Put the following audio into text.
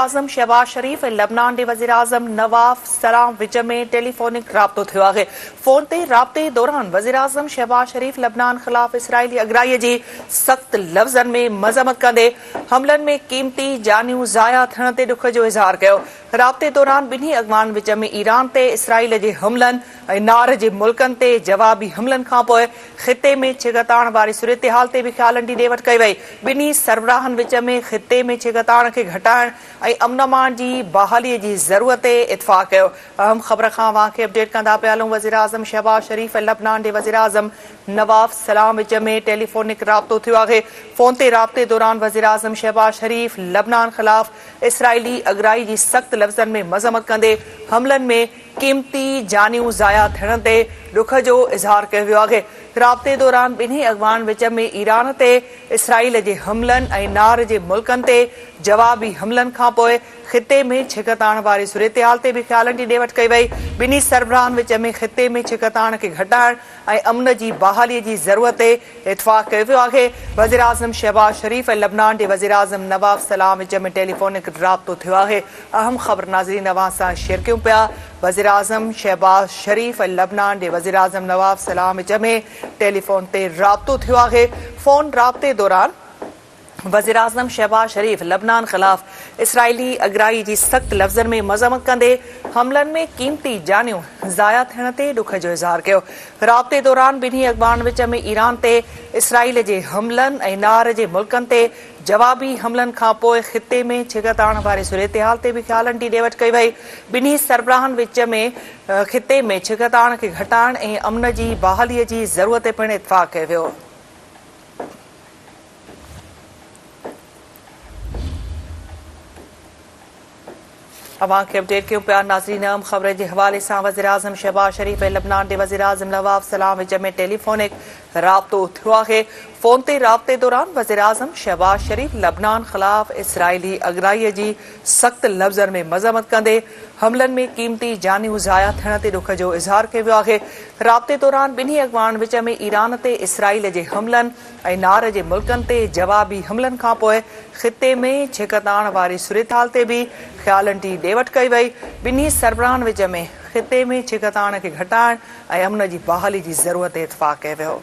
वज़ीर-ए-आज़म शहबाज शरीफ़ ऐं लबनान जे वज़ीर-ए-आज़म नवाफ सलाम विच में टेलीफोनिक राब्तो थियो आहे। फोन ते राब्ते दौरान वज़ीर-ए-आज़म शहबाज शरीफ़ लबनान ख़िलाफ़ इसराइली अगराईअ जी सख़्त लफ़्ज़नि में मज़म्मत कंदे हमलनि में क़ीमती जानियूं ज़ाया थियण ते ॾुख जो इज़हार कयो। राब्ते दौरान ॿिन्ही अॻवान विच में ईरान ते इसराइल जे हमलनि ऐं नार जे मुल्कनि ते जवाबी हमलनि खां पोइ ख़िते में छिकताइण वारी सूरतहाल ते बि ख़्यालनि जी ॾेवट कई वई। ॿिन्ही सरबराहनि विच में ख़िते में छिकताइण खे घटाइण ऐं अमन अमान जी बहालीअ जी ज़रूरत ते इतफ़ाक़ कयो। अहम ख़बर खां वांखे अपडेट कंदा पिया हलूं। वज़ीर-ए-आज़म शहबाज शरीफ़ ऐं लबनान जे वज़ीर-ए-आज़म नवाफ सलाम विच में टेलीफोनिक राब्तो थियो आहे। फोन ते राब्ते दौरान वज़ीर-ए-आज़म शहबाज शरीफ़ लबनान ख़िलाफ़ इसराइली अगराई जी सख़्त लफ़्ज़नि में मज़म्मत कंदे हमलनि में क़ीमती जानियूं ज़ाया थियण ते ॾुख जो इज़हार कयो वियो आहे। राब्ते दौरान ॿिन्ही अॻवान विच में ईरान ते इसराइल जे हमलनि ऐं नार जे मुल्कनि ते जवाबी हमलनि खां पोइ ख़िते में छिकताइण वारी सूरतहाल ते बि ख़्यालनि जी ॾेवट कई वई। ॿिन्ही सरबराहनि विच में ख़िते में छिकताइण खे घटाइण ऐं अमन जी बहालीअ जी ज़रूरत ते इतफ़ाक़ कयो वियो आहे। वज़ीर-ए-आज़म शहबाज शरीफ़ ऐं लबनान जे वज़ीर-ए-आज़म नवाफ सलाम विच में टेलीफोनिक राब्तो थियो आहे। अहम ख़बर नाज़रीन अवां सां शेयर कयूं पिया। वज़ीर-ए-आज़म शहबाज शरीफ़ ऐं लबनान जे वज़ीर-ए-आज़म नवाफ सलाम विच में टेलीफोन ते राब्तो थियो आहे। फोन राब्ते दौरान वज़ीर-ए-आज़म शहबाज शरीफ़ लबनान ख़िलाफ़ इसराइली अगराई जी सख़्त लफ़्ज़नि में मज़म्मत कंदे हमलनि में क़ीमती जानियूं ज़ाया थियण ते ॾुख जो इज़हार कयो। राब्ते दौरान ॿिन्ही अॻवान विच में ईरान ते इसराइल जे हमलनि ऐं नार जे मुल्कनि ते जवाबी हमलनि खां पोइ ख़िते में छिकताइण वारी सूरतहाल ते बि ख़्यालनि जी ॾेवट कई वई। ॿिन्ही सरबराहनि विच में ख़िते में छिकताइण खे घटाइण ऐं अमन जी बहालीअ जी ज़रूरत ते पिणु इतफ़ाक़ कयो वियो। अवां खे अपडेट कयूं पिया नाज़रीन। अहम ख़बर जे हवाले सां वज़ीर-ए-आज़म शहबाज शरीफ़ ऐं लबनान जे वज़ीर-ए-आज़म नवाफ सलाम विच में टेलीफोनिक राब्तो थियो आहे। फोन ते राब्ते दौरान वज़ीर-ए-आज़म शहबाज शरीफ़ लबनान ख़िलाफ़ इसराइली अगराईअ जी सख़्त लफ़्ज़नि में मज़म्मत कंदे हमलनि में क़ीमती जानियूं ज़ाया थियण ते ॾुख जो इज़हार कयो वियो आहे। राब्ते दौरान ॿिन्ही अॻवान विच में ईरान ते इसराइल जे हमलनि ऐं नार जे मुल्कनि ते जवाबी हमलनि खां पोइ ख़िते में छिकताइण वारी सूरतहाल ते बि ख़्यालनि जी ॾेवट कई वई। ॿिन्ही सरबराहनि विच में ख़िते में छिकताइण खे घटाइण ऐं अमन जी बहाली जी ज़रूरत ते इतफ़ाक़ कयो वियो।